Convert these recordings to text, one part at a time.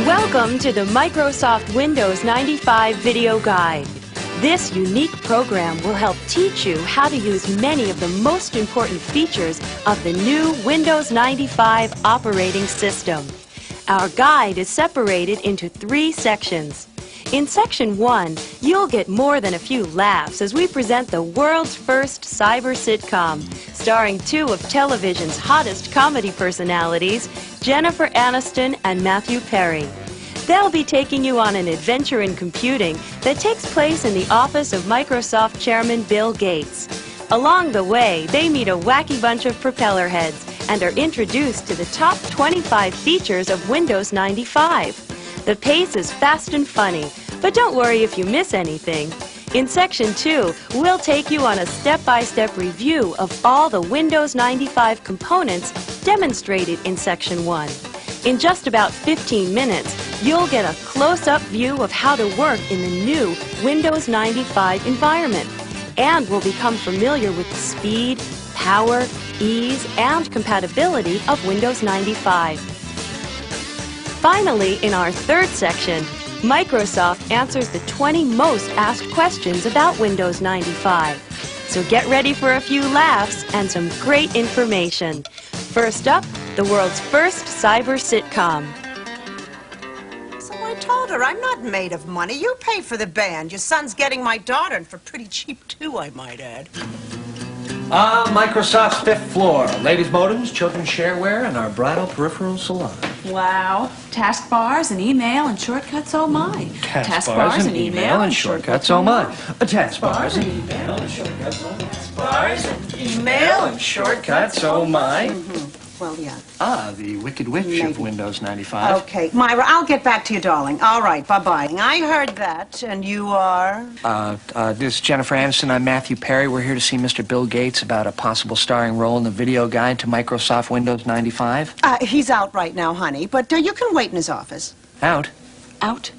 Welcome to the Microsoft Windows 95 video guide. This unique program will help teach you how to use many of the most important features of the new Windows 95 operating system. Our guide is separated into 3 sections. In Section 1, you'll get more than a few laughs as we present the world's first cyber sitcom, starring 2 of television's hottest comedy personalities, Jennifer Aniston and Matthew Perry. They'll be taking you on an adventure in computing that takes place in the office of Microsoft Chairman Bill Gates. Along the way, they meet a wacky bunch of propeller heads and are introduced to the top 25 features of Windows 95. The pace is fast and funny, but don't worry if you miss anything. In Section 2, we'll take you on a step-by-step review of all the Windows 95 components demonstrated in Section 1. In just about 15 minutes, you'll get a close-up view of how to work in the new Windows 95 environment, and will become familiar with the speed, power, ease, and compatibility of Windows 95. Finally, in our 3rd section, Microsoft answers the 20 most asked questions about Windows 95. So get ready for a few laughs and some great information. First up, the world's first cyber sitcom. So I told her, I'm not made of money. You pay for the band. Your son's getting my daughter, and for pretty cheap, too, I might add. Microsoft's 5th floor. Ladies' modems, children's shareware, and our bridal peripheral salon. Wow. Taskbars and email and shortcuts, oh my. Taskbars and email and shortcuts, oh my. Taskbars and email and shortcuts, oh my. Taskbars and email and shortcuts, oh my. Well, yeah. The Wicked Witch of Windows 95. Okay, Myra, I'll get back to you, darling. All right, bye-bye. I heard that, and you are? This is Jennifer Aniston. I'm Matthew Perry. We're here to see Mr. Bill Gates about a possible starring role in the video guide to Microsoft Windows 95. He's out right now, honey, but you can wait in his office. Out? Out?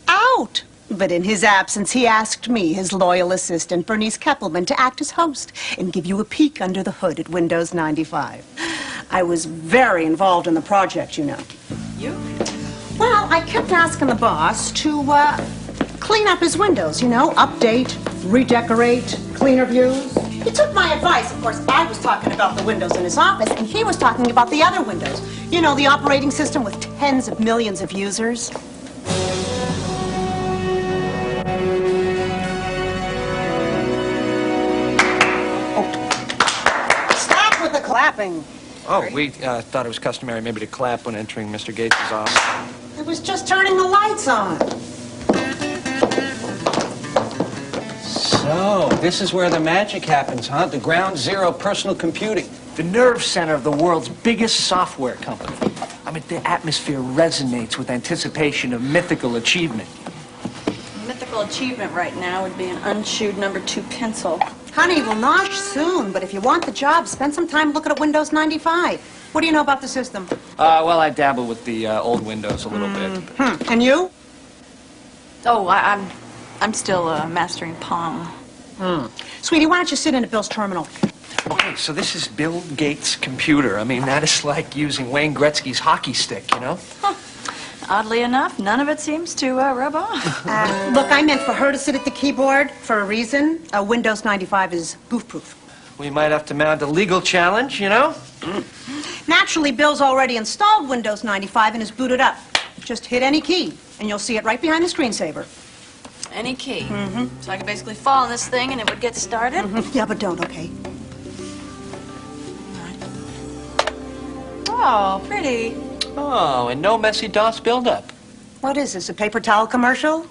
Out! But in his absence, he asked me, his loyal assistant, Bernice Keppelman, to act as host and give you a peek under the hood at Windows 95. I was very involved in the project, you know. You? Well, I kept asking the boss to clean up his windows, you know, update, redecorate, cleaner views. He took my advice. Of course, I was talking about the windows in his office, and he was talking about the other windows. You know, the operating system with tens of millions of users. Oh. Stop with the clapping. Oh, we thought it was customary maybe to clap when entering Mr. Gates' office. I was just turning the lights on. So, this is where the magic happens, huh? The ground zero personal computing. The nerve center of the world's biggest software company. I mean, the atmosphere resonates with anticipation of mythical achievement. Mythical achievement right now would be an unchewed #2 pencil. Honey, we'll nosh soon, but if you want the job, spend some time looking at Windows 95. What do you know about the system? Well, I dabble with the old Windows a little bit. And you? Oh, I'm still mastering Pong. Sweetie, why don't you sit in at Bill's terminal? Okay, so this is Bill Gates' computer. I mean, that is like using Wayne Gretzky's hockey stick, you know? Huh. Oddly enough, none of it seems to rub off. Look, I meant for her to sit at the keyboard for a reason. Windows 95 is goof-proof. We might have to mount a legal challenge, you know? Naturally, Bill's already installed Windows 95 and is booted up. Just hit any key, and you'll see it right behind the screensaver. Any key. So I could basically fall on this thing and it would get started? Yeah, but don't, okay? Oh, pretty. Oh, and no messy DOS buildup. What is this, a paper towel commercial?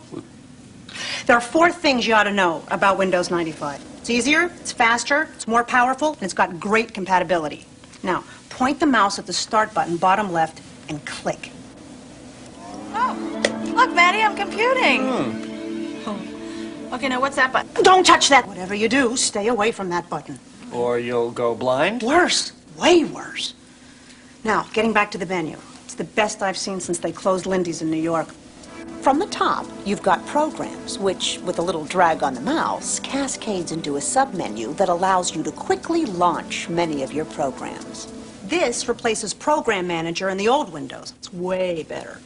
There are 4 things you ought to know about Windows 95. It's easier, it's faster, it's more powerful, and it's got great compatibility. Now, point the mouse at the start button, bottom left, and click. Oh, look, Maddie, I'm computing. Okay, now what's that button? Don't touch that! Whatever you do, stay away from that button. Or you'll go blind? Worse, way worse. Now, getting back to the menu. It's the best I've seen since they closed Lindy's in New York. From the top, you've got programs, which, with a little drag on the mouse, cascades into a submenu that allows you to quickly launch many of your programs. This replaces Program Manager in the old Windows. It's way better.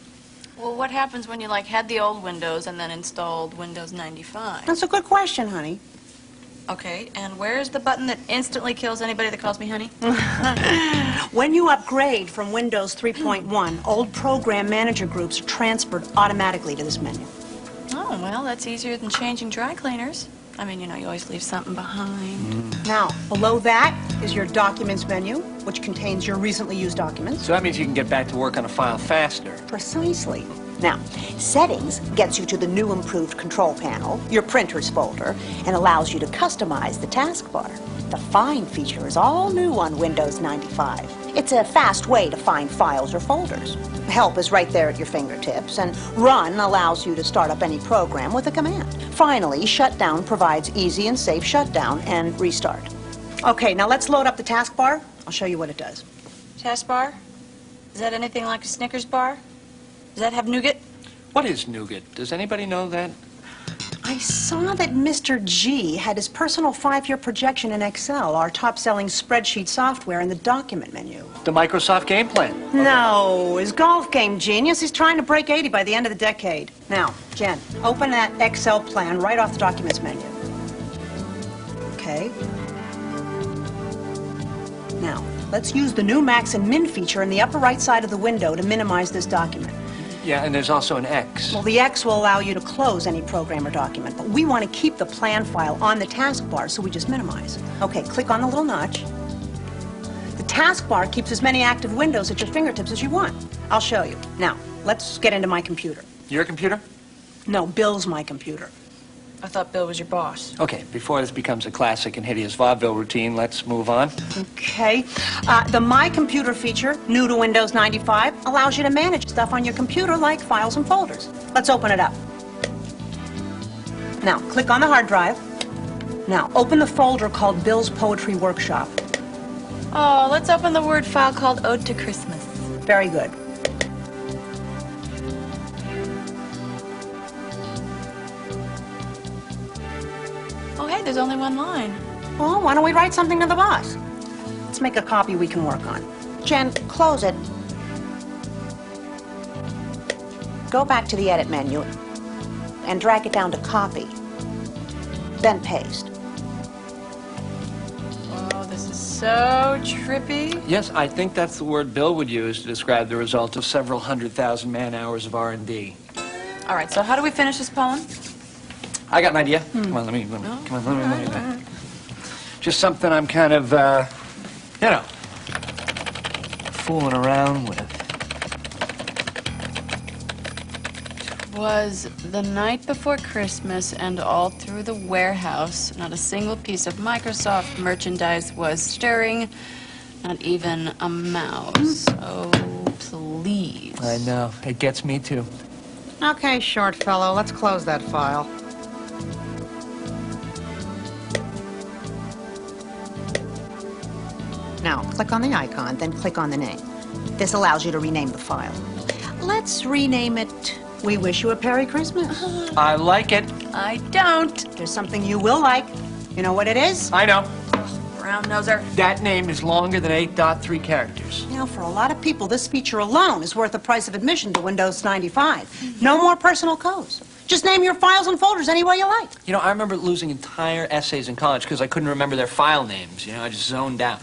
Well, what happens when you, like, had the old Windows and then installed Windows 95? That's a good question, honey. Okay, and where is the button that instantly kills anybody that calls me honey? When you upgrade from Windows 3.1, old Program Manager groups are transferred automatically to this menu. Oh, well, that's easier than changing dry cleaners. I mean, you know, you always leave something behind. Now, below that is your Documents menu, which contains your recently used documents. So that means you can get back to work on a file faster. Precisely. Now, Settings gets you to the new improved control panel, your Printers folder, and allows you to customize the taskbar. The Find feature is all new on Windows 95. It's a fast way to find files or folders. Help is right there at your fingertips, and Run allows you to start up any program with a command. Finally, Shutdown provides easy and safe shutdown and restart. Okay, now let's load up the taskbar. I'll show you what it does. Taskbar? Is that anything like a Snickers bar? Does that have nougat? What is nougat? Does anybody know that? I saw that Mr. G had his personal 5-year projection in Excel, our top-selling spreadsheet software, in the document menu. The Microsoft game plan. No, his golf game genius. He's trying to break 80 by the end of the decade. Now, Jen, open that Excel plan right off the Documents menu. Okay. Now, let's use the new Max and Min feature in the upper right side of the window to minimize this document. Yeah, and there's also an X. Well, the X will allow you to close any program or document, but we want to keep the plan file on the taskbar, so we just minimize. Okay, click on the little notch. The taskbar keeps as many active windows at your fingertips as you want. I'll show you. Now, let's get into my computer. Your computer? No, Bill's my computer. I thought Bill was your boss. Okay, before this becomes a classic and hideous vaudeville routine, let's move on. Okay. The My Computer feature, new to Windows 95, allows you to manage stuff on your computer like files and folders. Let's open it up. Now, click on the hard drive. Now, open the folder called Bill's Poetry Workshop. Oh, let's open the Word file called Ode to Christmas. Very good. Oh, hey, there's only one line. Well, why don't we write something to the boss? Let's make a copy we can work on. Jen, close it. Go back to the Edit menu and drag it down to Copy. Then paste. Oh, this is so trippy. Yes, I think that's the word Bill would use to describe the result of several 100,000 man-hours of R&D. All right, so how do we finish this poem? I got an idea. Come on, let me. Just something I'm kind of, you know, fooling around with. Was the night before Christmas, and all through the warehouse, not a single piece of Microsoft merchandise was stirring, not even a mouse. Oh, please. I know. It gets me, too. Okay, short fellow, let's close that file. Now, click on the icon, then click on the name. This allows you to rename the file. Let's rename it, We Wish You a Merry Christmas. I like it. I don't. There's something you will like. You know what it is? I know. Brown noser. That name is longer than 8.3 characters. You know, for a lot of people, this feature alone is worth the price of admission to Windows 95. No more personal codes. Just name your files and folders any way you like. You know, I remember losing entire essays in college because I couldn't remember their file names. You know, I just zoned out.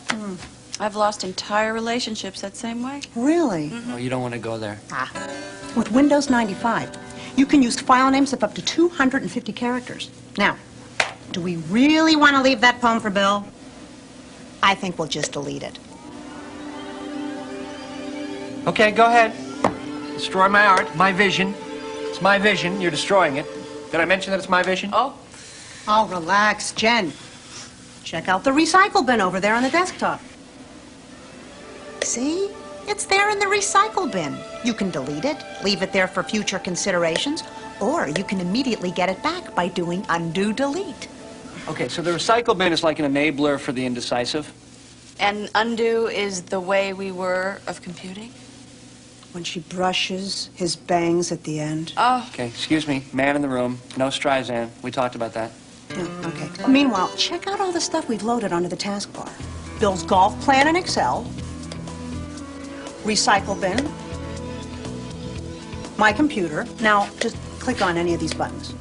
I've lost entire relationships that same way. Really? Oh, you don't want to go there. With Windows 95, you can use file names of up to 250 characters. Now, do we really want to leave that poem for Bill? I think we'll just delete it. Okay, go ahead. Destroy my art, my vision. It's my vision. You're destroying it. Did I mention that it's my vision? Oh, Oh, relax, Jen. Check out the recycle bin over there on the desktop. See? It's there in the recycle bin. You can delete it, leave it there for future considerations, or you can immediately get it back by doing undo delete. Okay, so the recycle bin is like an enabler for the indecisive. and undo is the way we were of computing? When she brushes his bangs at the end. Oh, Okay, excuse me. Man in the room. No Streisand. We talked about that. Yeah, okay. Meanwhile, check out all the stuff we've loaded onto the taskbar. Bill's golf plan in Excel, recycle bin, my computer. Now, just click on any of these buttons.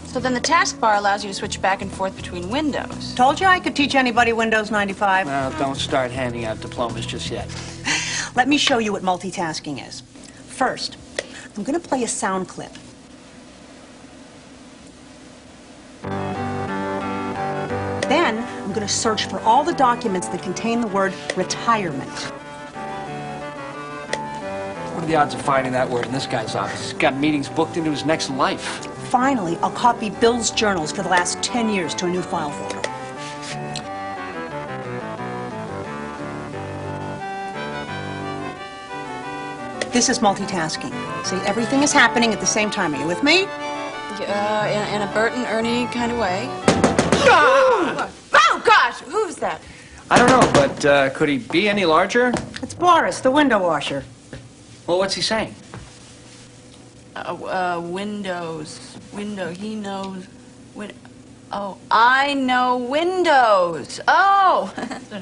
So then the taskbar allows you to switch back and forth between windows. Told you I could teach anybody Windows 95. Well, don't start handing out diplomas just yet. Let me show you what multitasking is. First, I'm going to play a sound clip. Then, I'm going to search for all the documents that contain the word retirement. What are the odds of finding that word in this guy's office? He's got meetings booked into his next life. Finally, I'll copy Bill's journals for the last 10 years to a new file folder. This is multitasking. See, everything is happening at the same time. Are you with me? In a Bert and Ernie kind of way. Ah! Oh, gosh! Who's that? I don't know, but could he be any larger? It's Boris, the window washer. Well, what's he saying? Windows. Window. He knows. Oh, I know Windows. Oh!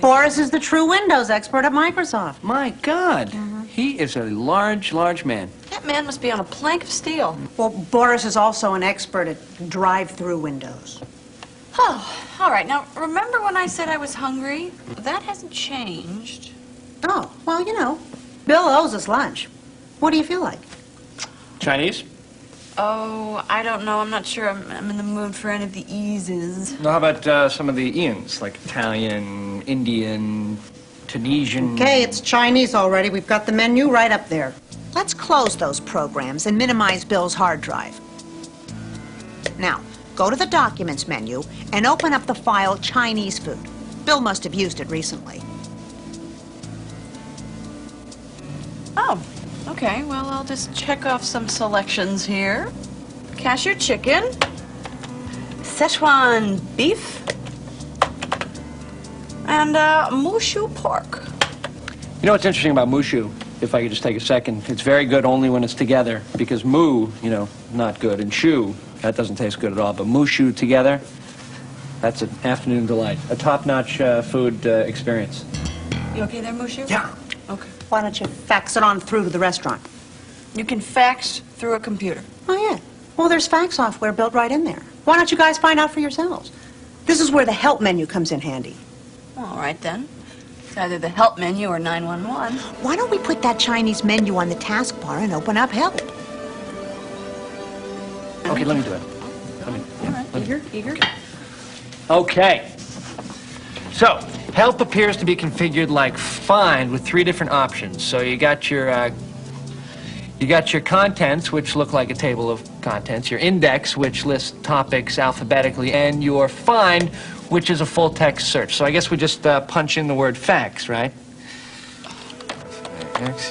Boris is the true Windows expert at Microsoft. My God. He is a large, large man. That man must be on a plank of steel. Well, Boris is also an expert at drive-through windows. Oh, all right. Now, remember when I said I was hungry? That hasn't changed. Oh, well, you know, Bill owes us lunch. What do you feel like? Chinese? Oh, I don't know. I'm not sure I'm in the mood for any of the eases. Well, how about some of the Ians, like Italian, Indian, Tunisian? Okay, it's Chinese already. We've got the menu right up there. Let's close those programs and minimize Bill's hard drive. Now, go to the Documents menu and open up the file Chinese food. Bill must have used it recently. Oh, okay. Well, I'll just check off some selections here. Cashew chicken, Szechuan beef, and mushu pork. You know what's interesting about mushu? If I could just take a second, it's very good only when it's together, because mu, you know, not good, and shu, that doesn't taste good at all, but mushu together, that's an afternoon delight. A top-notch food experience. You okay there, mushu? Yeah. Okay. Why don't you fax it on through to the restaurant? You can fax through a computer. Oh, yeah. Well, there's fax software built right in there. Why don't you guys find out for yourselves? This is where the help menu comes in handy. All right, then. It's either the help menu or 911. Why don't we put that Chinese menu on the taskbar and open up help? Okay, let me do it. All right, eager. Okay. So, help appears to be configured like find with 3 different options. So you got your contents, which look like a table of contents, your index, which lists topics alphabetically, and your find, which is a full text search. So I guess we just punch in the word fax, right?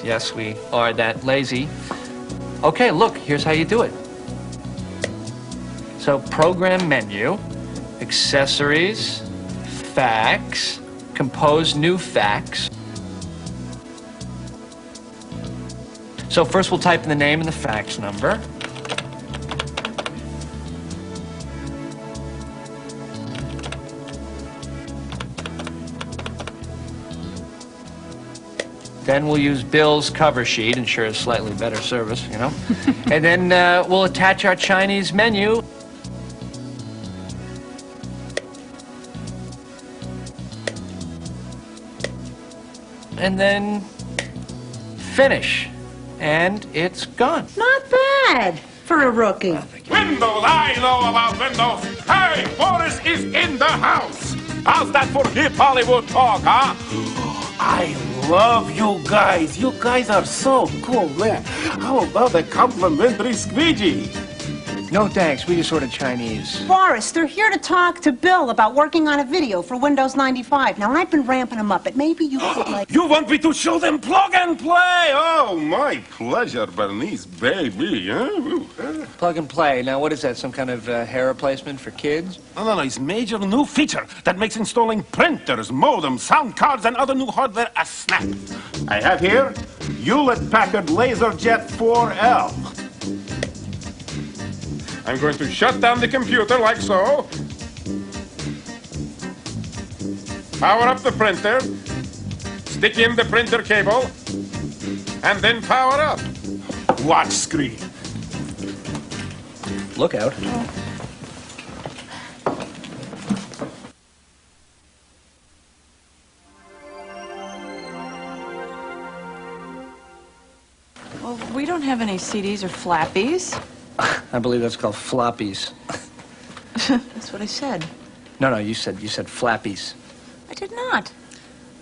Yes, we are that lazy. Okay, look, here's how you do it. So program menu, accessories, fax, compose new fax. So first we'll type in the name and the fax number. Then we'll use Bill's cover sheet, ensure a slightly better service, you know. And then we'll attach our Chinese menu. And then finish. And it's gone. Not bad for a rookie. Windows, I know about Windows. Hey, Boris is in the house. How's that for hip Hollywood talk, huh? I love you guys. You guys are so cool, man. How about a complimentary squeegee? No thanks, we just ordered Chinese. Boris, they're here to talk to Bill about working on a video for Windows 95. Now, I've been ramping them up, but maybe you could, like... You want me to show them plug and play? Oh, my pleasure, Bernice, baby. Huh? Plug and play. Now, what is that, some kind of hair replacement for kids? No, it's major new feature that makes installing printers, modems, sound cards, and other new hardware a snap. I have here Hewlett-Packard LaserJet 4L. I'm going to shut down the computer like so. Power up the printer. Stick in the printer cable. and then power up. Watch screen. Look out. Well, we don't have any CDs or flappies. I believe that's called floppies. That's what I said. No, you said flappies. I did not.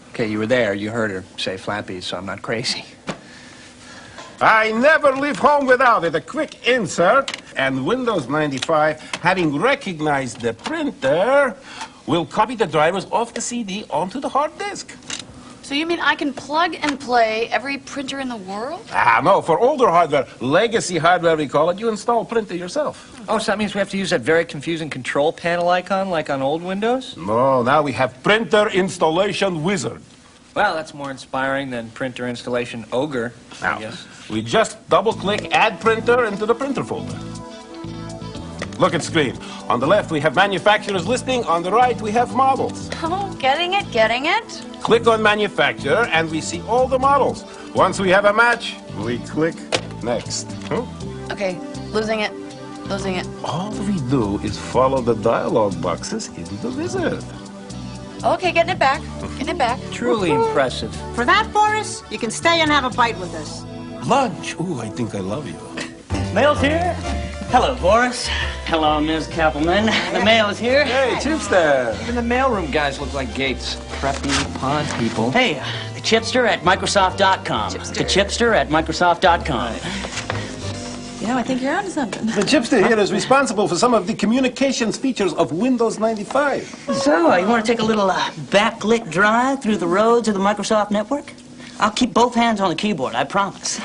Okay, you were there. You heard her say flappies, so I'm not crazy. I never leave home without it. A quick insert, and Windows 95, having recognized the printer, will copy the drivers off the CD onto the hard disk. So you mean I can plug and play every printer in the world? No, for older hardware, legacy hardware we call it, you install printer yourself. Oh, so that means we have to use that very confusing control panel icon like on old Windows? No, now we have printer installation wizard. Well, that's more inspiring than printer installation ogre, Now, I guess. we just double-click Add Printer into the printer folder. Look at screen. On the left, we have manufacturer's listing. On the right, we have models. Oh, getting it, getting it. Click on manufacturer, and we see all the models. Once we have a match, we click next. Okay, losing it, losing it. All we do is follow the dialog boxes in the wizard. Okay, getting it back, getting it back. Truly impressive. For that, Boris, you can stay and have a bite with us. Lunch. Ooh, I think I love you. Mail's here. Hello, Boris. Hello, Ms. Kappelman. The mail is here. Hey, Chipster. Even the mailroom guys look like Gates. Preppy pond people. Hey, the chipster at Microsoft.com. The chipster at Microsoft.com. You know, I think you're onto something. The Chipster here is responsible for some of the communications features of Windows 95. So, you want to take a little backlit drive through the roads of the Microsoft network? I'll keep both hands on the keyboard, I promise.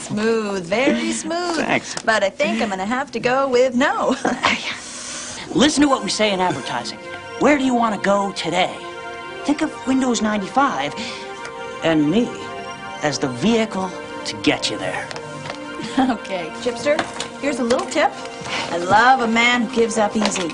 Smooth, very smooth. Thanks. But I think I'm gonna have to go with no. Listen to what we say in advertising. Where do you want to go today? Think of Windows 95 and me as the vehicle to get you there. Okay, Chipster, here's a little tip. I love a man who gives up easy.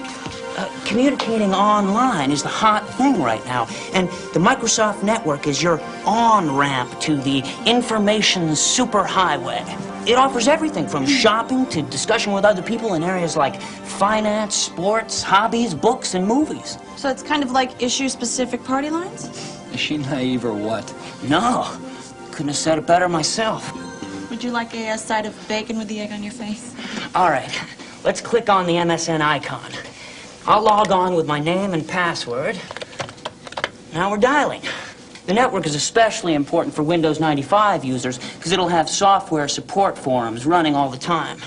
Communicating online is the hot thing right now, and the Microsoft network is your on-ramp to the information superhighway. It offers everything from shopping to discussion with other people in areas like finance, sports, hobbies, books, and movies. So it's kind of like issue-specific party lines? Is she naive or what? No, couldn't have said it better myself. Would you like a side of bacon with the egg on your face? All right, let's click on the MSN icon. I'll log on with my name and password. Now we're dialing. The network is especially important for Windows 95 users because it'll have software support forums running all the time.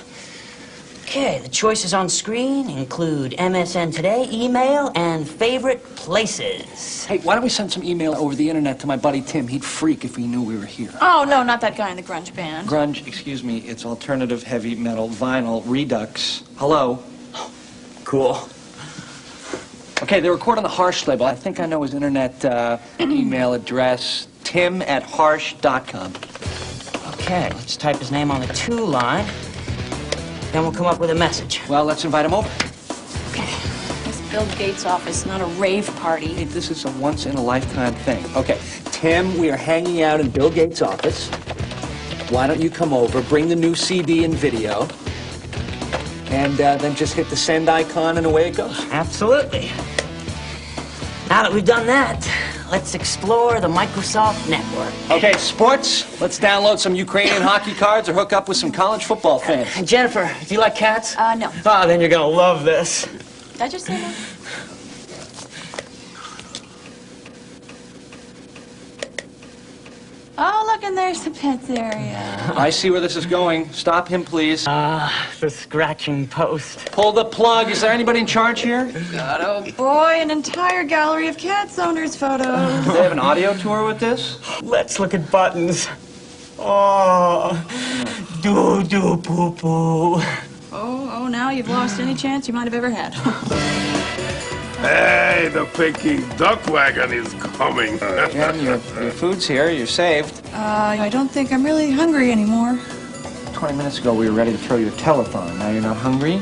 Okay, the choices on screen include MSN Today, email, and favorite places. Hey, why don't we send some email over the internet to my buddy Tim? He'd freak if he knew we were here. Oh, no, not that guy in the grunge band. Grunge, excuse me, it's alternative heavy metal vinyl redux. Hello? Cool. Okay, they record on the Harsh label. I think I know his internet email address, tim@harsh.com. Okay, let's type his name on the to line. Then we'll come up with a message. Well, let's invite him over. It's Bill Gates' office, not a rave Hey, party. this is a once-in-a-lifetime thing. Okay, Tim, we are hanging out in Bill Gates' office. Why don't you come over, bring the new CD and video, and then just hit the send icon and away it goes. Absolutely. Now that we've done that, let's explore the Microsoft network. Okay, sports, let's download some Ukrainian hockey cards or hook up with some college football fans. And Jennifer, do you like cats? No. Oh, then you're gonna love this. Did I just say no? Oh, look, and there's the pets area. I see where this is going. Stop him, please. The scratching post. Pull the plug. Is there anybody in charge here? Boy, an entire gallery of cats owners' photos. Do they have an audio tour with this? Let's look at buttons. Oh, doo-doo-poo-poo. Oh, now you've lost any chance you might have ever had. Hey, the Peking duck wagon is coming. Jen, your food's here. You're saved. I don't think I'm really hungry anymore. 20 minutes ago, we were ready to throw you a telethon. Now you're not hungry?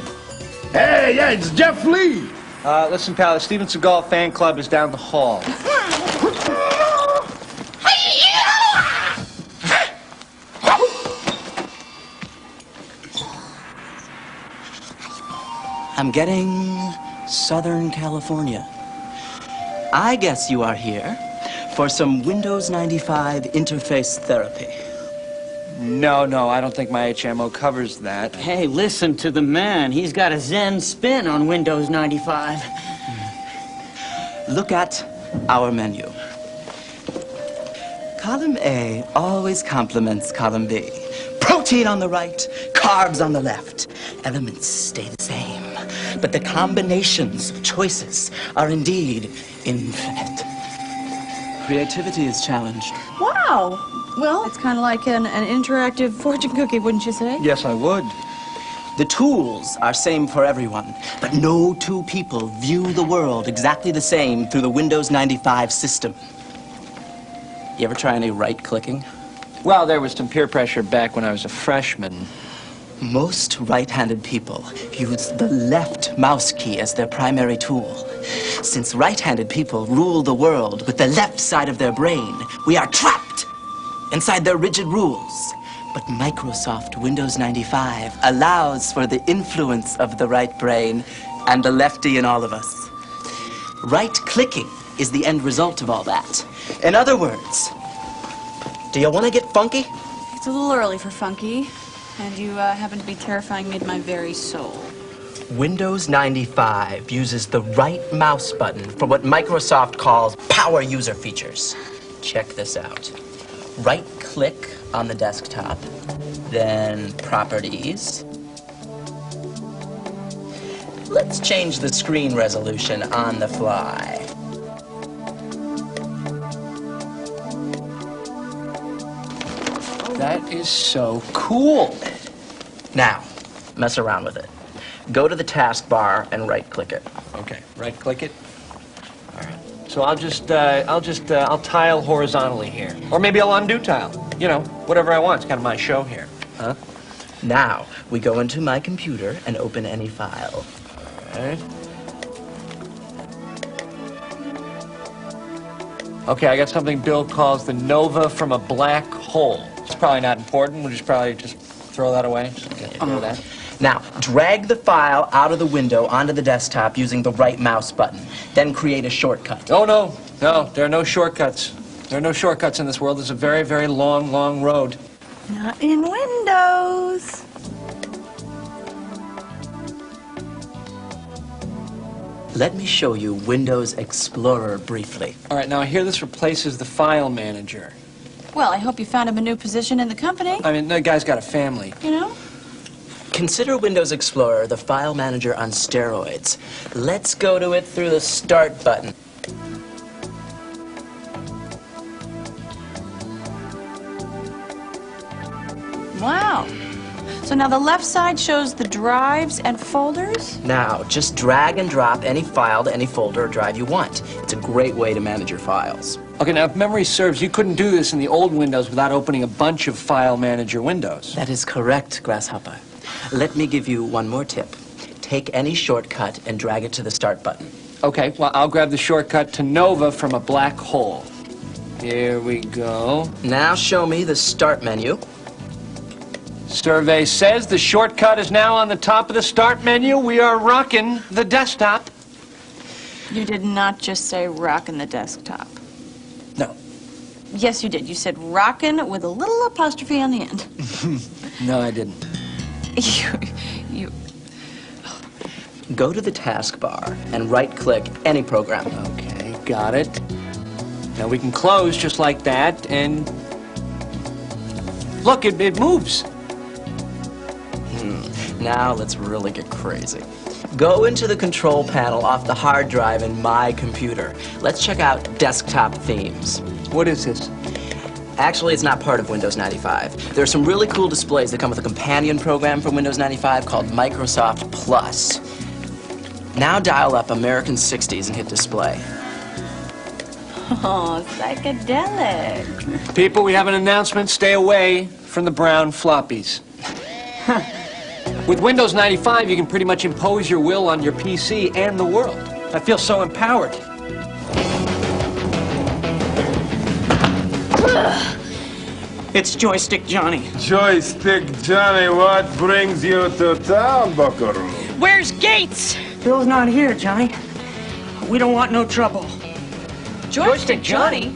Hey, yeah, it's Jeff Lee. Listen, pal, the Steven Seagal fan club is down the hall. I'm getting Southern California. I guess you are here for some Windows 95 interface therapy. No, I don't think my HMO covers that. Hey, listen to the man. He's got a Zen spin on Windows 95. Look at our menu. Column A always complements column B. Protein on the right, carbs on the left. Elements stay the same, but the combinations, choices, are indeed infinite. Creativity is challenged. Wow. Well, it's kind of like an interactive fortune cookie, wouldn't you say? Yes, I would. The tools are same for everyone, but no two people view the world exactly the same through the Windows 95 system. You ever try any right-clicking? Well, there was some peer pressure back when I was a freshman. Most right-handed people use the left mouse key as their primary tool. Since right-handed people rule the world with the left side of their brain, we are trapped inside their rigid rules. But Microsoft Windows 95 allows for the influence of the right brain and the lefty in all of us. Right-clicking is the end result of all that. In other words, do you want to get funky? It's a little early for funky, and you happen to be terrifying me to my very soul. Windows 95 uses the right mouse button for what Microsoft calls power user features. Check this out. Right-click on the desktop, then Properties. Let's change the screen resolution on the fly. That is so cool. Now, mess around with it. Go to the taskbar and right-click it. Okay, right-click it. All right. So I'll tile horizontally here, or maybe I'll undo tile. You know, whatever I want. It's kind of my show here, huh? Now, we go into my computer and open any file. All right. Okay, I got something Bill calls the nova from a black hole. It's probably not important. We'll just probably throw that away. Just get rid of that. Now, drag the file out of the window onto the desktop using the right mouse button. Then create a shortcut. Oh, no, there are no shortcuts. There are no shortcuts in this world. It's a very, very long, long road. Not in Windows. Let me show you Windows Explorer briefly. All right, now I hear this replaces the file manager. Well, I hope you found him a new position in the company. I mean, that guy's got a family. You know? Consider Windows Explorer the file manager on steroids. Let's go to it through the Start button. Wow. So now the left side shows the drives and folders? Now, just drag and drop any file to any folder or drive you want. It's a great way to manage your files. Okay, now if memory serves, you couldn't do this in the old Windows without opening a bunch of file manager windows. That is correct, Grasshopper. Let me give you one more tip. Take any shortcut and drag it to the Start button. Okay, well, I'll grab the shortcut to Nova from a black hole. Here we go. Now show me the Start menu. Survey says the shortcut is now on the top of the Start menu. We are rocking the desktop. You did not just say rockin' the desktop. No. Yes, you did. You said rockin' with a little apostrophe on the end. No, I didn't. You... Go to the taskbar and right-click any program. Okay, got it. Now we can close just like that, and look, it moves. Now let's really get crazy. Go into the control panel off the hard drive in my computer. Let's check out desktop themes. What is this? Actually, it's not part of Windows 95. There are some really cool displays that come with a companion program for Windows 95 called Microsoft Plus. Now dial up American 60s and hit display. Oh, psychedelic. People, we have an announcement. Stay away from the brown floppies. With Windows 95, you can pretty much impose your will on your PC and the world. I feel so empowered. It's Joystick Johnny. Joystick Johnny, what brings you to town, Buckaroo? Where's Gates? Bill's not here, Johnny. We don't want no trouble. Joystick Johnny?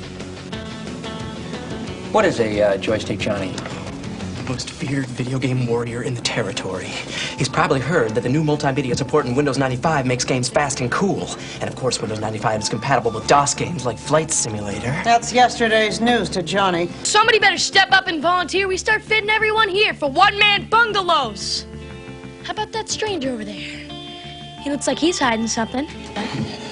What is a joystick Johnny? The most feared video game warrior in the territory. He's probably heard that the new multimedia support in Windows 95 makes games fast and cool. And of course, Windows 95 is compatible with DOS games like Flight Simulator. That's yesterday's news to Johnny. Somebody better step up and volunteer. We start fitting everyone here for one-man bungalows. How about that stranger over there? He looks like he's hiding something.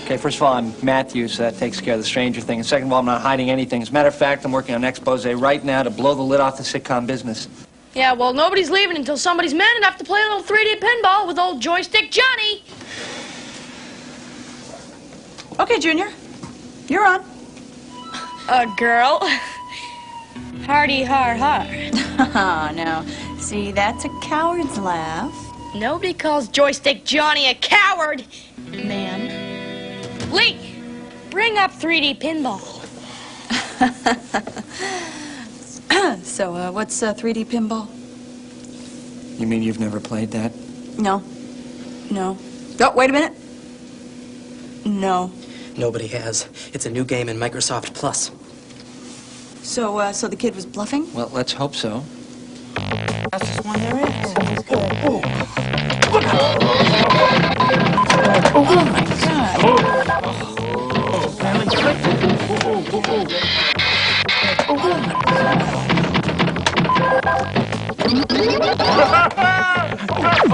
Okay, first of all, I'm Matthews, so that takes care of the stranger thing. And second of all, I'm not hiding anything. As a matter of fact, I'm working on an expose right now to blow the lid off the sitcom business. Yeah, well, nobody's leaving until somebody's man enough to play a little 3D pinball with old Joystick Johnny. Okay, Junior. You're on. Girl. Hardy har har. Oh, no. See, that's a coward's laugh. Nobody calls Joystick Johnny a coward, man. Lee, bring up 3D pinball. So, what's 3D pinball? You mean you've never played that? No. No. Oh, wait a minute. No. Nobody has. It's a new game in Microsoft Plus. So, so the kid was bluffing? Well, let's hope so. Fastest one there is. Oh, my God.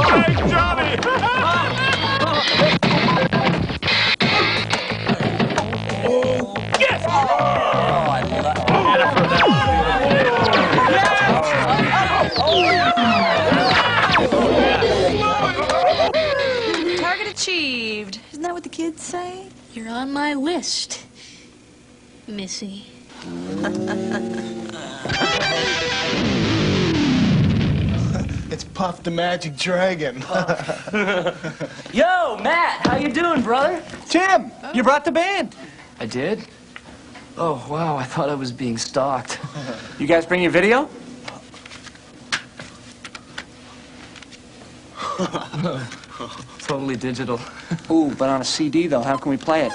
Hey, Johnny! Yes! Target achieved. Isn't that what the kids say? You're on my list, Missy. It's Puff the Magic Dragon. Yo, Matt, how you doing, brother? Tim, you brought the band. I did? Oh, wow, I thought I was being stalked. You guys bring your video? Totally digital. Ooh, but on a CD, though. How can we play it?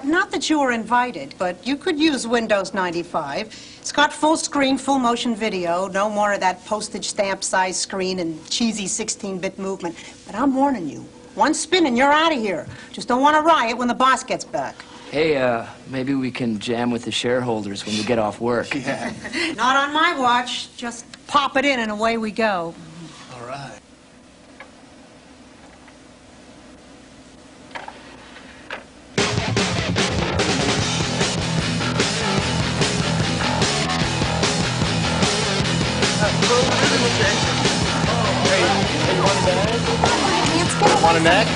Not that you were invited, but you could use Windows 95. It's got full screen, full motion video, no more of that postage stamp size screen and cheesy 16-bit movement. But I'm warning you, one spin and you're out of here. Just don't want to riot when the boss gets back. Hey, maybe we can jam with the shareholders when we get off work. Yeah. Not on my watch. Just pop it in and away we go. All right. Want a neck?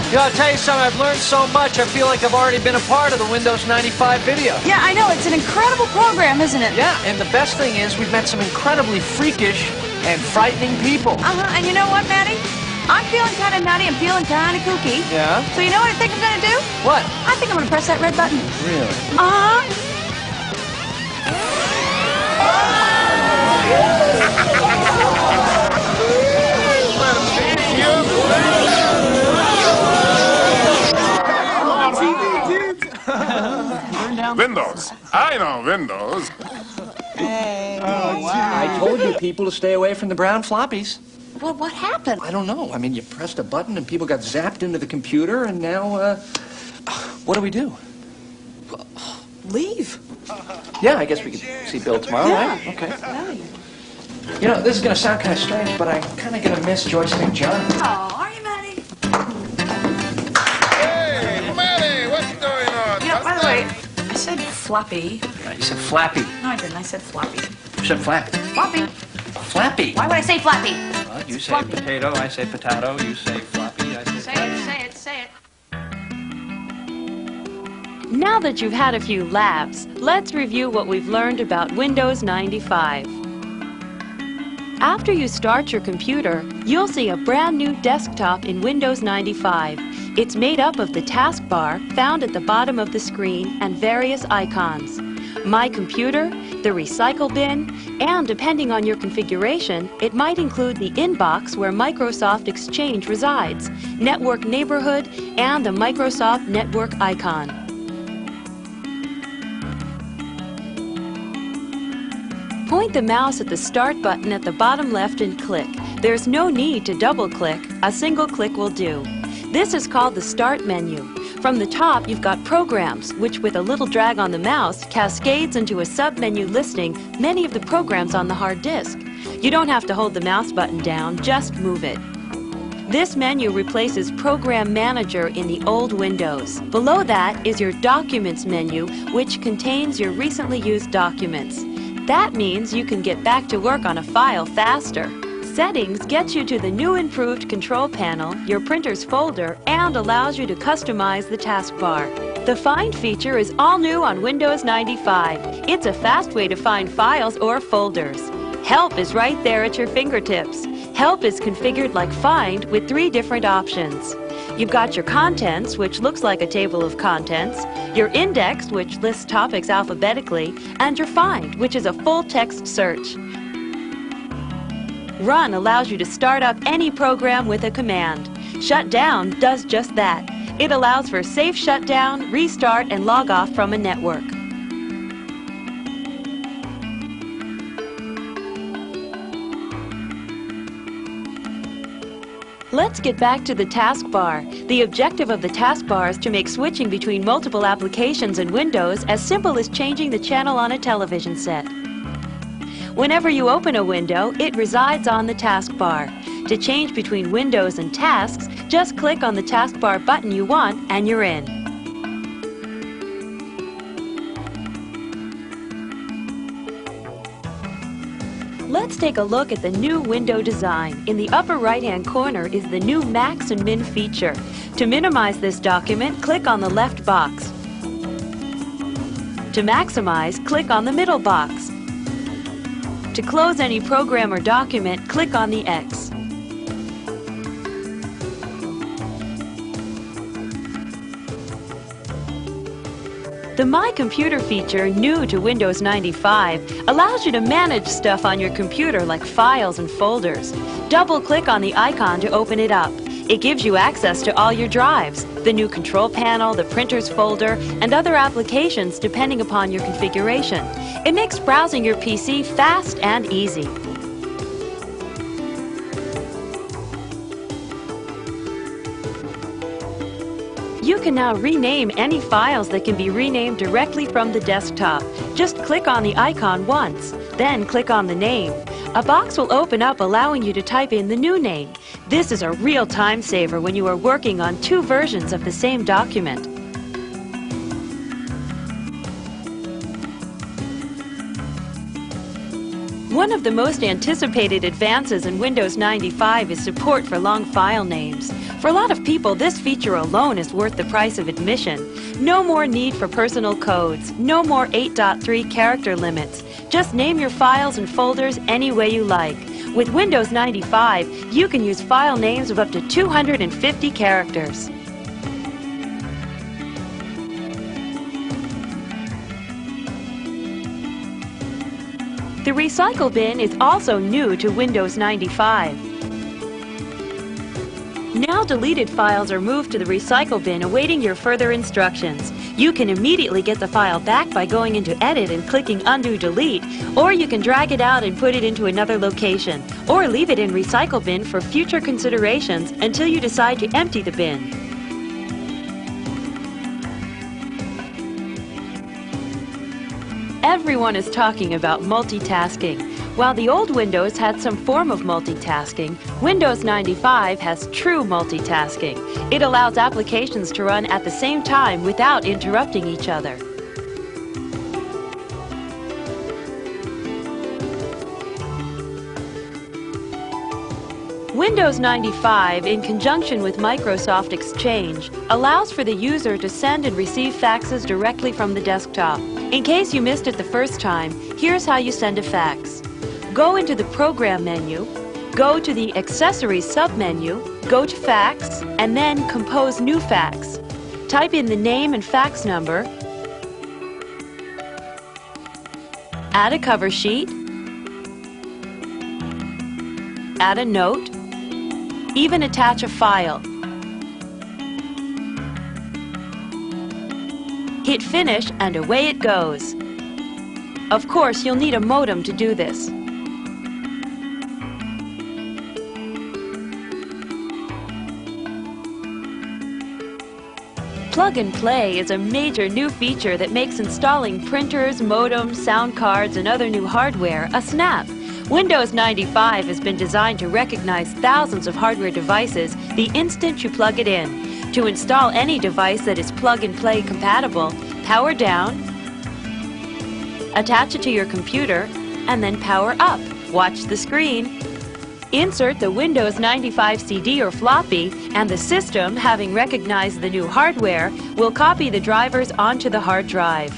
You know, I'll tell you something, I've learned so much, I feel like I've already been a part of the Windows 95 video. Yeah, I know. It's an incredible program, isn't it? Yeah, and the best thing is we've met some incredibly freakish and frightening people. Uh-huh. And you know what, Maddie? I'm feeling kind of nutty. I'm feeling kind of kooky. Yeah? So you know what I think I'm going to do? What? I think I'm going to press that red button. Really? Uh-huh. Windows. I know Windows. Hey. I told you people to stay away from the brown floppies. Well, what happened? I don't know. I mean, you pressed a button and people got zapped into the computer, and now, what do we do? Leave. Yeah, I guess we could see Bill tomorrow, right? Okay. You know, this is going to sound kind of strange, but I'm kind of going to miss Joystick Johnny. Oh, are you, Maddie? Hey, Manny, what's going on? You know, by the way, I said floppy. You said flappy. No, I didn't. I said floppy. You said flappy. Floppy. Flappy. Why would I say floppy? Well, you say Floppy. potato, I say potato, you say floppy, I say flappy. Say it. Now that you've had a few laughs, let's review what we've learned about Windows 95. After you start your computer, you'll see a brand new desktop in Windows 95. It's made up of the taskbar found at the bottom of the screen and various icons. My Computer, the recycle bin, and depending on your configuration, it might include the inbox where Microsoft Exchange resides, Network Neighborhood, and the Microsoft Network icon. Point the mouse at the Start button at the bottom left and click. There's no need to double-click. A single click will do. This is called the Start menu. From the top, you've got Programs, which with a little drag on the mouse, cascades into a sub-menu listing many of the programs on the hard disk. You don't have to hold the mouse button down, just move it. This menu replaces Program Manager in the old Windows. Below that is your Documents menu, which contains your recently used documents. That means you can get back to work on a file faster. Settings gets you to the new improved control panel, your printer's folder, and allows you to customize the taskbar. The Find feature is all new on Windows 95. It's a fast way to find files or folders. Help is right there at your fingertips. Help is configured like Find with 3 different options. You've got your Contents, which looks like a table of contents, your Index, which lists topics alphabetically, and your Find, which is a full-text search. Run allows you to start up any program with a command. Shut down does just that. It allows for safe shutdown, restart, and log off from a network. Let's get back to the taskbar. The objective of the taskbar is to make switching between multiple applications in Windows as simple as changing the channel on a television set. Whenever you open a window, it resides on the taskbar. To change between windows and tasks, just click on the taskbar button you want and you're in. Let's take a look at the new window design. In the upper right-hand corner is the new Max and Min feature. To minimize this document, click on the left box. To maximize, click on the middle box. To close any program or document, click on the X. The My Computer feature, new to Windows 95, allows you to manage stuff on your computer like files and folders. Double-click on the icon to open it up. It gives you access to all your drives, the new control panel, the printer's folder, and other applications depending upon your configuration. It makes browsing your PC fast and easy. You can now rename any files that can be renamed directly from the desktop. Just click on the icon once, then click on the name. A box will open up allowing you to type in the new name. This is a real time saver when you are working on 2 versions of the same document. One of the most anticipated advances in Windows 95 is support for long file names. For a lot of people, this feature alone is worth the price of admission. No more need for personal codes, no more 8.3 character limits. Just name your files and folders any way you like. With Windows 95, you can use file names of up to 250 characters. The recycle bin is also new to Windows 95. Now deleted files are moved to the recycle bin awaiting your further instructions. You can immediately get the file back by going into Edit and clicking Undo Delete, or you can drag it out and put it into another location, or leave it in recycle bin for future considerations until you decide to empty the bin. Everyone is talking about multitasking. While the old Windows had some form of multitasking, Windows 95 has true multitasking. It allows applications to run at the same time without interrupting each other. Windows 95, in conjunction with Microsoft Exchange, allows for the user to send and receive faxes directly from the desktop. In case you missed it the first time, here's how you send a fax. Go into the Program menu, go to the Accessories submenu, go to Fax, and then Compose New Fax. Type in the name and fax number, Add a cover sheet. Add a note. Even attach a file. Hit finish and away it goes. Of course, you'll need a modem to do this. Plug and Play is a major new feature that makes installing printers, modems, sound cards, and other new hardware a snap. Windows 95 has been designed to recognize thousands of hardware devices the instant you plug it in. To install any device that is Plug and Play compatible, power down, attach it to your computer, and then power up. Watch the screen. Insert the Windows 95 CD or floppy, and the system, having recognized the new hardware, will copy the drivers onto the hard drive.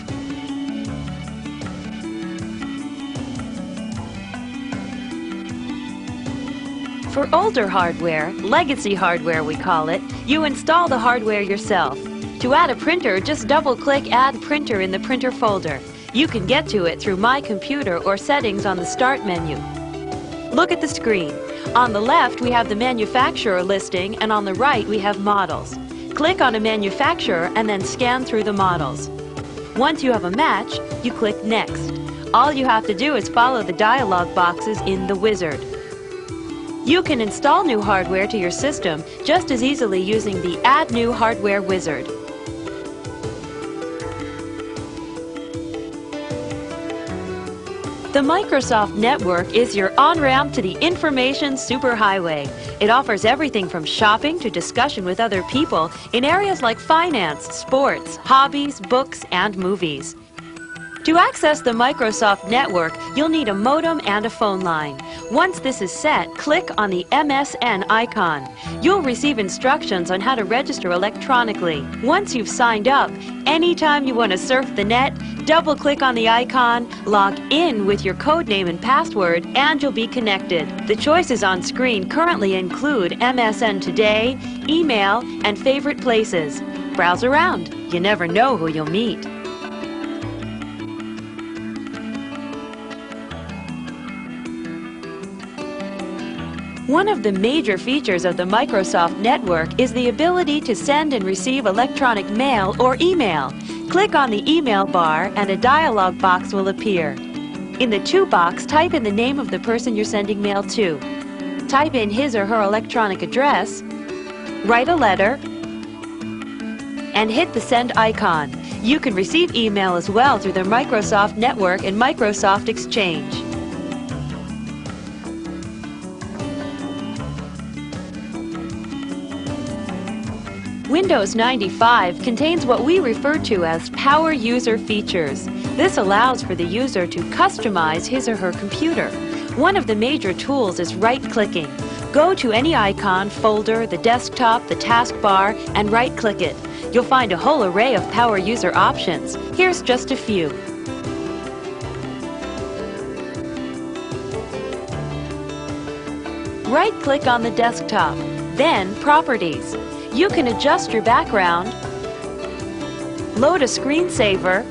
For older hardware, legacy hardware we call it, you install the hardware yourself. To add a printer, just double-click Add Printer in the Printer folder. You can get to it through My Computer or Settings on the Start menu. Look at the screen. On the left, we have the manufacturer listing, and on the right, we have models. Click on a manufacturer and then scan through the models. Once you have a match, you click Next. All you have to do is follow the dialog boxes in the wizard. You can install new hardware to your system just as easily using the Add New Hardware wizard. The Microsoft Network is your on-ramp to the information superhighway. It offers everything from shopping to discussion with other people in areas like finance, sports, hobbies, books, and movies. To access the Microsoft Network, you'll need a modem and a phone line. Once this is set, click on the MSN icon. You'll receive instructions on how to register electronically. Once you've signed up, anytime you want to surf the net, double-click on the icon, log in with your codename and password, and you'll be connected. The choices on screen currently include MSN Today, email, and favorite places. Browse around. You never know who you'll meet. One of the major features of the Microsoft Network is the ability to send and receive electronic mail or email. Click on the email bar and a dialog box will appear. In the To box, type in the name of the person you're sending mail to. Type in his or her electronic address, write a letter, and hit the send icon. You can receive email as well through the Microsoft Network and Microsoft Exchange. Windows 95 contains what we refer to as Power User features. This allows for the user to customize his or her computer. One of the major tools is right-clicking. Go to any icon, folder, the desktop, the taskbar, and right-click it. You'll find a whole array of Power User options. Here's just a few. Right-click on the desktop, then Properties. You can adjust your background, load a screensaver,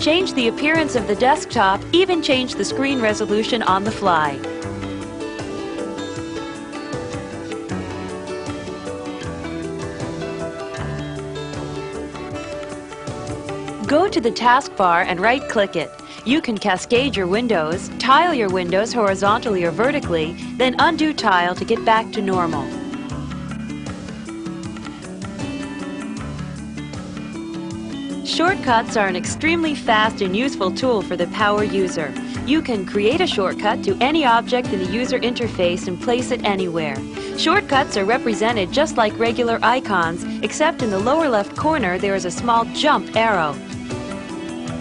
change the appearance of the desktop, even change the screen resolution on the fly. Go to the taskbar and right-click it. You can cascade your windows, tile your windows horizontally or vertically, then undo tile to get back to normal. Shortcuts are an extremely fast and useful tool for the power user. You can create a shortcut to any object in the user interface and place it anywhere. Shortcuts are represented just like regular icons, except in the lower left corner there is a small jump arrow.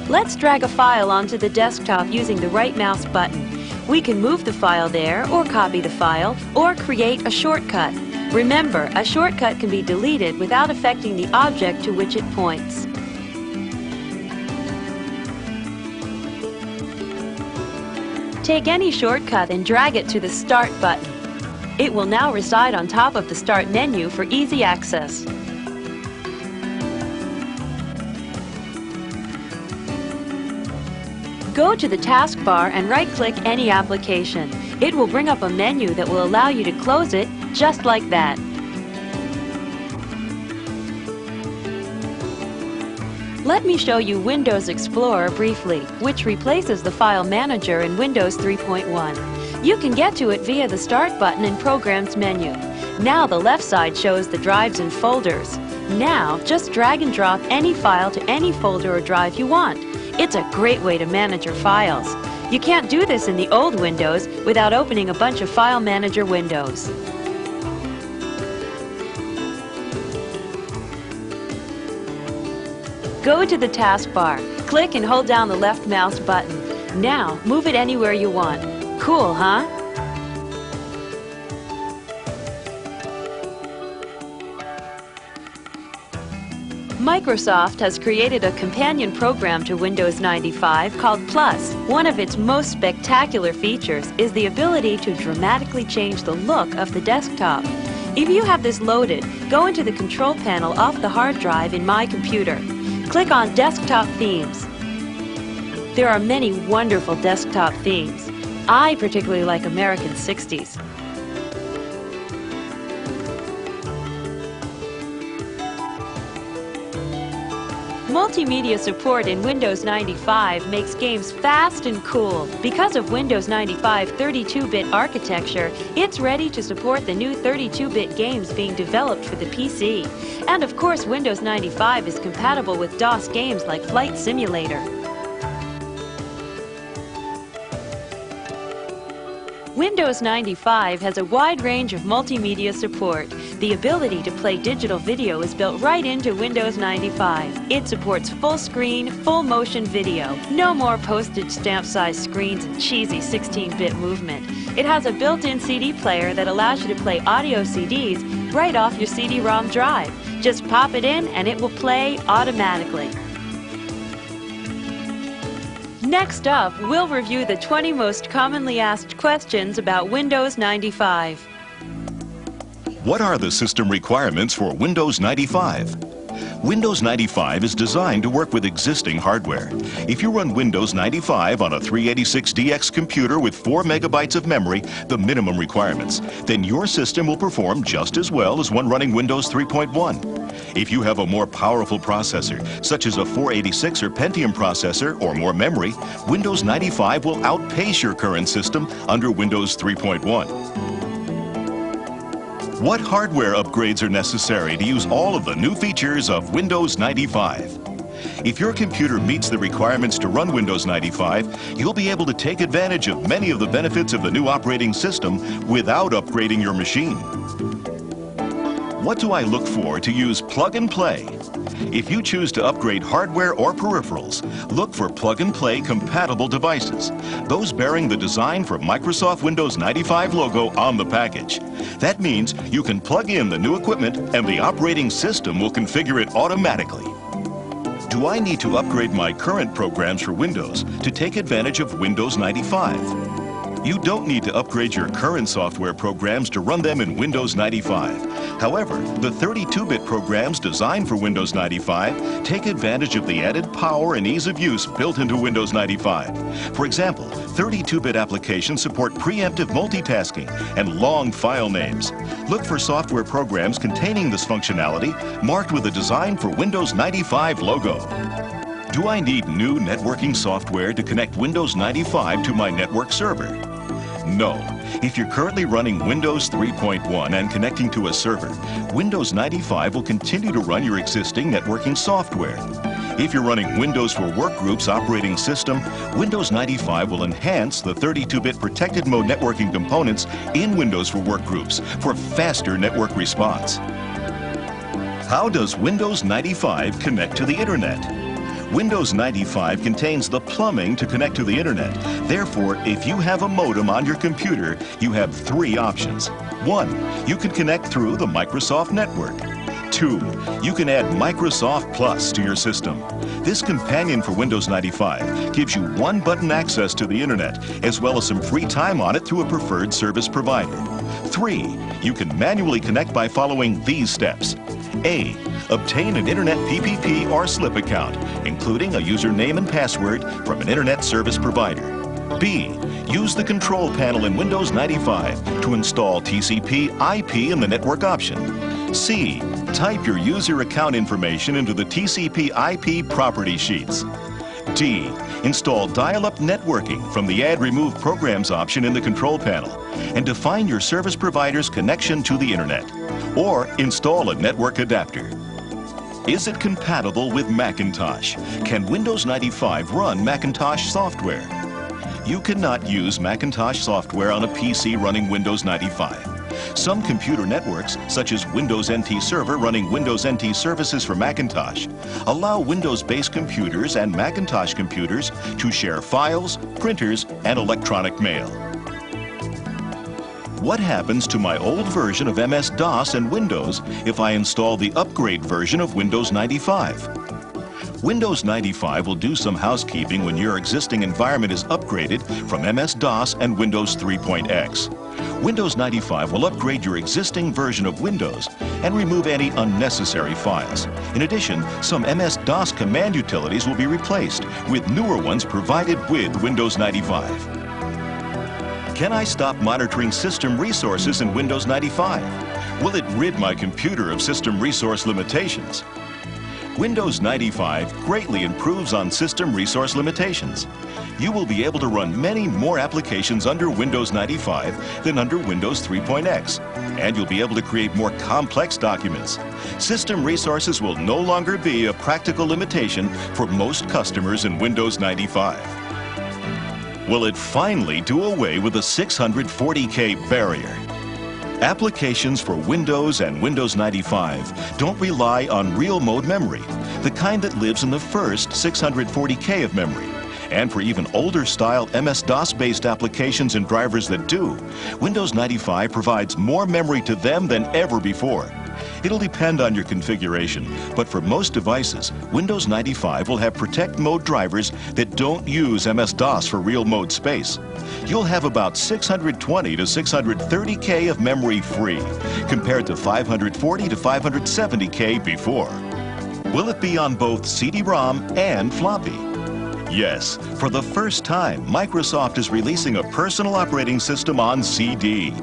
Let's drag a file onto the desktop using the right mouse button. We can move the file there, or copy the file, or create a shortcut. Remember, a shortcut can be deleted without affecting the object to which it points. Take any shortcut and drag it to the Start button. It will now reside on top of the Start menu for easy access. Go to the taskbar and right-click any application. It will bring up a menu that will allow you to close it just like that. Let me show you Windows Explorer briefly, which replaces the File Manager in Windows 3.1. You can get to it via the Start button in Programs menu. Now the left side shows the drives and folders. Now just drag and drop any file to any folder or drive you want. It's a great way to manage your files. You can't do this in the old Windows without opening a bunch of File Manager windows. Go to the taskbar, click and hold down the left mouse button. Now move it anywhere you want. Cool, huh? Microsoft has created a companion program to Windows 95 called Plus. One of its most spectacular features is the ability to dramatically change the look of the desktop. If you have this loaded, go into the control panel off the hard drive in My Computer. Click on Desktop Themes. There are many wonderful desktop themes. I particularly like American 60s. Multimedia support in Windows 95 makes games fast and cool. Because of Windows 95 32-bit architecture, it's ready to support the new 32-bit games being developed for the PC. And of course, Windows 95 is compatible with DOS games like Flight Simulator. Windows 95 has a wide range of multimedia support. The ability to play digital video is built right into Windows 95. It supports full screen, full motion video. No more postage stamp size screens and cheesy 16-bit movement. It has a built-in CD player that allows you to play audio CDs right off your CD-ROM drive. Just pop it in and it will play automatically. Next up, we'll review the 20 most commonly asked questions about Windows 95. What are the system requirements for Windows 95? Windows 95 is designed to work with existing hardware. If you run Windows 95 on a 386DX computer with 4 megabytes of memory, the minimum requirements, then your system will perform just as well as one running Windows 3.1. If you have a more powerful processor, such as a 486 or Pentium processor or more memory, Windows 95 will outpace your current system under Windows 3.1. What hardware upgrades are necessary to use all of the new features of Windows 95? If your computer meets the requirements to run Windows 95, you'll be able to take advantage of many of the benefits of the new operating system without upgrading your machine. What do I look for to use Plug and Play? If you choose to upgrade hardware or peripherals, look for Plug and Play compatible devices, those bearing the Design for Microsoft Windows 95 logo on the package. That means you can plug in the new equipment and the operating system will configure it automatically. Do I need to upgrade my current programs for Windows to take advantage of Windows 95? You don't need to upgrade your current software programs to run them in Windows 95. However, the 32-bit programs designed for Windows 95 take advantage of the added power and ease of use built into Windows 95. For example, 32-bit applications support preemptive multitasking and long file names. Look for software programs containing this functionality marked with a Design for Windows 95 logo. Do I need new networking software to connect Windows 95 to my network server? No. If you're currently running Windows 3.1 and connecting to a server, Windows 95 will continue to run your existing networking software. If you're running Windows for Workgroups operating system, Windows 95 will enhance the 32-bit protected mode networking components in Windows for Workgroups for faster network response. How does Windows 95 connect to the Internet? Windows 95 contains the plumbing to connect to the Internet. Therefore, if you have a modem on your computer, you have 3 options. 1. You can connect through the Microsoft network. 2. You can add Microsoft Plus to your system. This companion for Windows 95 gives you one-button access to the Internet, as well as some free time on it through a preferred service provider. 3. You can manually connect by following these steps. A. Obtain an Internet PPP or SLIP account, including a username and password from an Internet service provider. B. Use the control panel in Windows 95 to install TCP/IP in the network option. C. Type your user account information into the TCP/IP property sheets. D. Install dial-up networking from the Add Remove Programs option in the control panel and define your service provider's connection to the Internet. Or install a network adapter. Is it compatible with Macintosh? Can Windows 95 run Macintosh software? You cannot use Macintosh software on a PC running Windows 95. Some computer networks, such as Windows NT Server running Windows NT services for Macintosh, allow Windows-based computers and Macintosh computers to share files, printers, and electronic mail. What happens to my old version of MS-DOS and Windows if I install the upgrade version of Windows 95? Windows 95 will do some housekeeping when your existing environment is upgraded from MS-DOS and Windows 3.x. Windows 95 will upgrade your existing version of Windows and remove any unnecessary files. In addition, some MS-DOS command utilities will be replaced with newer ones provided with Windows 95. Can I stop monitoring system resources in Windows 95? Will it rid my computer of system resource limitations? Windows 95 greatly improves on system resource limitations. You will be able to run many more applications under Windows 95 than under Windows 3.x, and you'll be able to create more complex documents. System resources will no longer be a practical limitation for most customers in Windows 95. Will it finally do away with the 640K barrier? Applications for Windows and Windows 95 don't rely on real mode memory, the kind that lives in the first 640K of memory. And for even older style MS-DOS-based applications and drivers that do, Windows 95 provides more memory to them than ever before. It'll depend on your configuration, but for most devices, Windows 95 will have Protect Mode drivers that don't use MS-DOS for real mode space. You'll have about 620 to 630K of memory free, compared to 540 to 570K before. Will it be on both CD-ROM and floppy? Yes, for the first time, Microsoft is releasing a personal operating system on CD.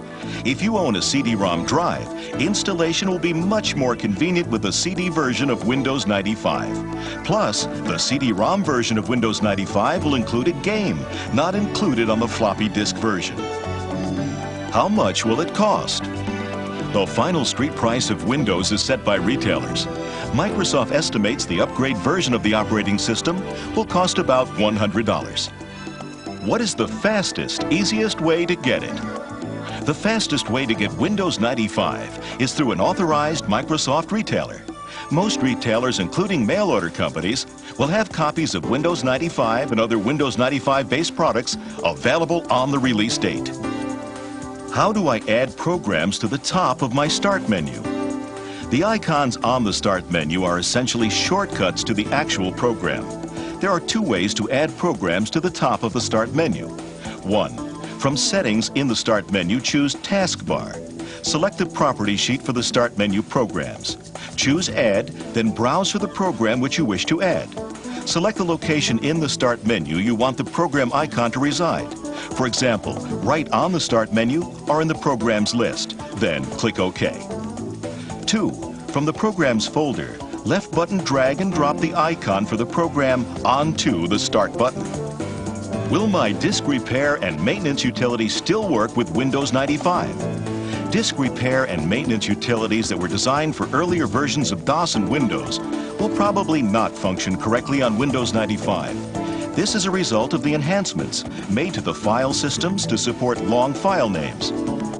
If you own a CD-ROM drive, installation will be much more convenient with the CD version of Windows 95. Plus, the CD-ROM version of Windows 95 will include a game, not included on the floppy disk version. How much will it cost? The final street price of Windows is set by retailers. Microsoft estimates the upgrade version of the operating system will cost about $100. What is the fastest, easiest way to get it? The fastest way to get Windows 95 is through an authorized Microsoft retailer. Most retailers, including mail-order companies, will have copies of Windows 95 and other Windows 95-based products available on the release date. How do I add programs to the top of my Start menu? The icons on the Start menu are essentially shortcuts to the actual program. There are two ways to add programs to the top of the Start menu. 1. From Settings in the Start menu, choose Taskbar. Select the property sheet for the Start menu programs. Choose Add, then browse for the program which you wish to add. Select the location in the Start menu you want the program icon to reside. For example, right on the Start menu or in the Programs list. Then click OK. 2. From the Programs folder, left button drag and drop the icon for the program onto the Start button. Will my disk repair and maintenance utility still work with Windows 95? Disk repair and maintenance utilities that were designed for earlier versions of DOS and Windows will probably not function correctly on Windows 95. This is a result of the enhancements made to the file systems to support long file names.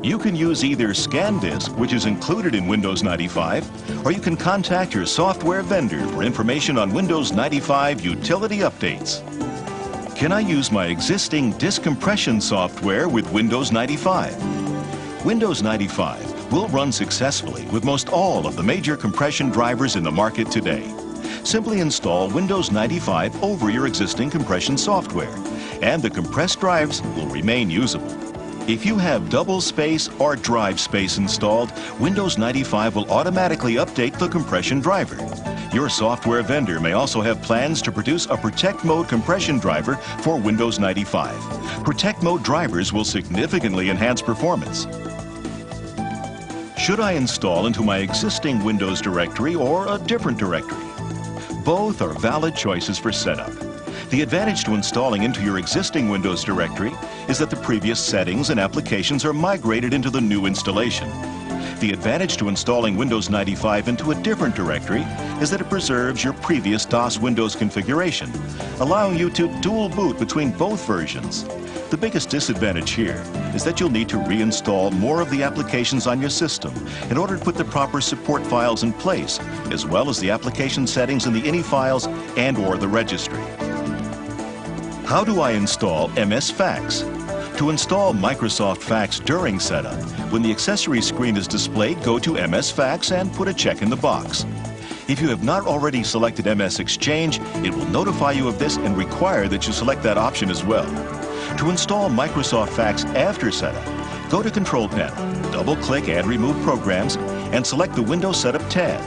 You can use either ScanDisk, which is included in Windows 95, or you can contact your software vendor for information on Windows 95 utility updates. Can I use my existing disk compression software with Windows 95? Windows 95 will run successfully with most all of the major compression drivers in the market today. Simply install Windows 95 over your existing compression software, and the compressed drives will remain usable. If you have double space or drive space installed, Windows 95 will automatically update the compression driver. Your software vendor may also have plans to produce a Protect Mode compression driver for Windows 95. Protect Mode drivers will significantly enhance performance. Should I install into my existing Windows directory or a different directory? Both are valid choices for setup. The advantage to installing into your existing Windows directory is that the previous settings and applications are migrated into the new installation. The advantage to installing Windows 95 into a different directory is that it preserves your previous DOS Windows configuration, allowing you to dual boot between both versions. The biggest disadvantage here is that you'll need to reinstall more of the applications on your system in order to put the proper support files in place, as well as the application settings in the INI files and/or the registry. How do I install MS Fax? To install Microsoft Fax during setup, when the accessory screen is displayed, go to MS Fax and put a check in the box. If you have not already selected MS Exchange, it will notify you of this and require that you select that option as well. To install Microsoft Fax after setup, go to Control Panel, double-click Add Remove Programs, and select the Windows Setup tab.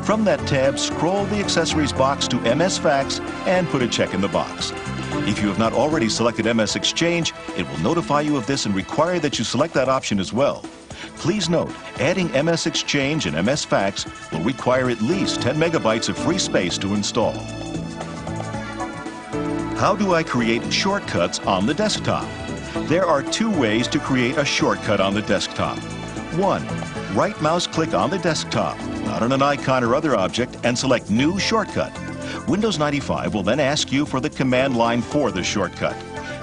From that tab, scroll the accessories box to MS Fax and put a check in the box. If you have not already selected MS Exchange, it will notify you of this and require that you select that option as well. Please note, adding MS Exchange and MS Fax will require at least 10 megabytes of free space to install. How do I create shortcuts on the desktop? There are two ways to create a shortcut on the desktop. 1. Right mouse click on the desktop, not on an icon or other object, and select New Shortcut. Windows 95 will then ask you for the command line for the shortcut.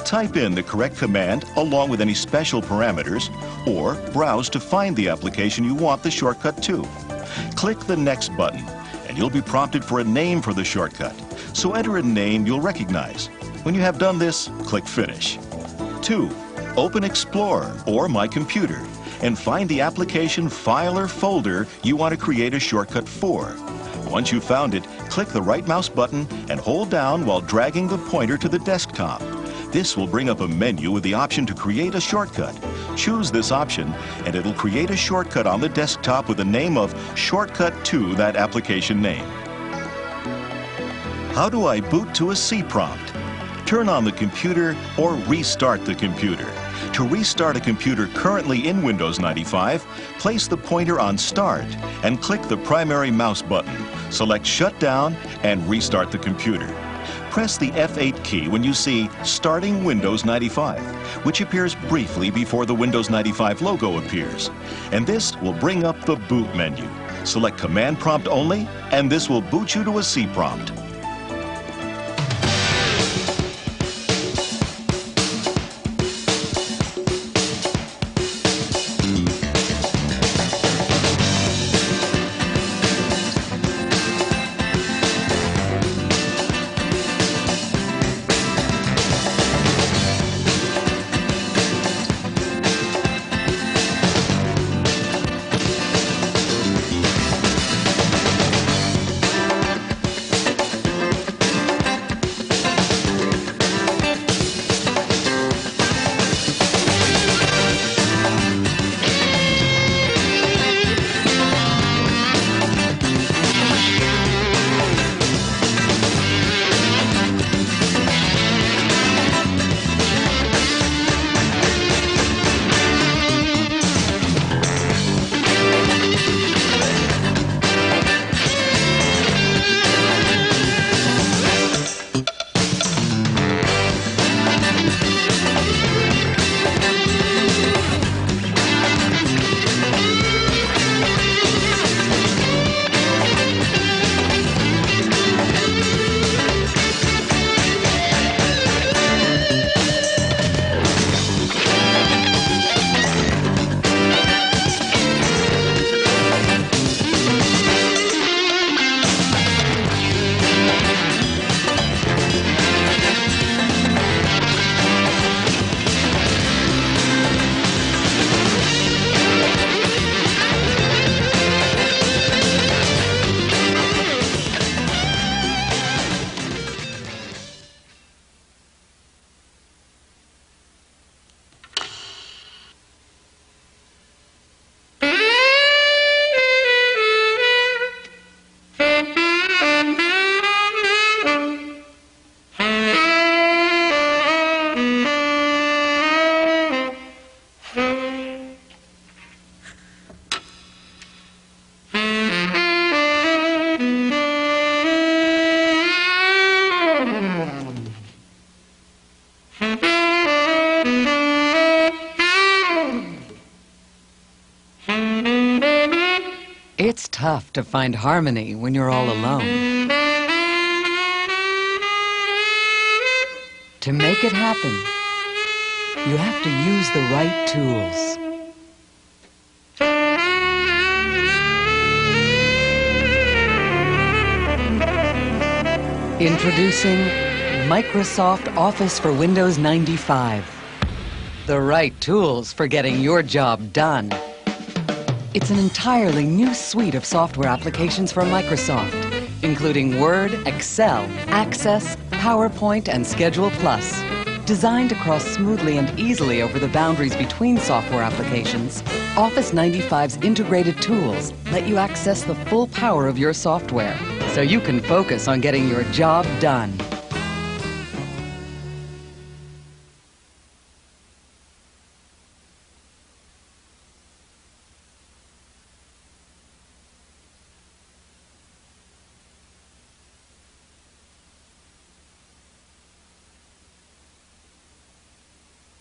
Type in the correct command along with any special parameters, or browse to find the application you want the shortcut to. Click the Next button, and you'll be prompted for a name for the shortcut. So enter a name you'll recognize. When you have done this, click Finish. 2. Open Explorer or My Computer and find the application file or folder you want to create a shortcut for. Once you've found it, click the right mouse button and hold down while dragging the pointer to the desktop. This will bring up a menu with the option to create a shortcut. Choose this option and it'll create a shortcut on the desktop with the name of Shortcut to that application name. How do I boot to a C prompt? Turn on the computer or restart the computer. To restart a computer currently in Windows 95, place the pointer on Start and click the primary mouse button. Select Shut Down and restart the computer. Press the F8 key when you see Starting Windows 95, which appears briefly before the Windows 95 logo appears. And this will bring up the boot menu. Select Command Prompt only, and this will boot you to a C prompt. tough to find harmony when you're all alone. To make it happen, you have to use the right tools. Introducing Microsoft Office for Windows 95. The right tools for getting your job done. It's an entirely new suite of software applications from Microsoft, including Word, Excel, Access, PowerPoint, and Schedule Plus. Designed to cross smoothly and easily over the boundaries between software applications, Office 95's integrated tools let you access the full power of your software, so you can focus on getting your job done.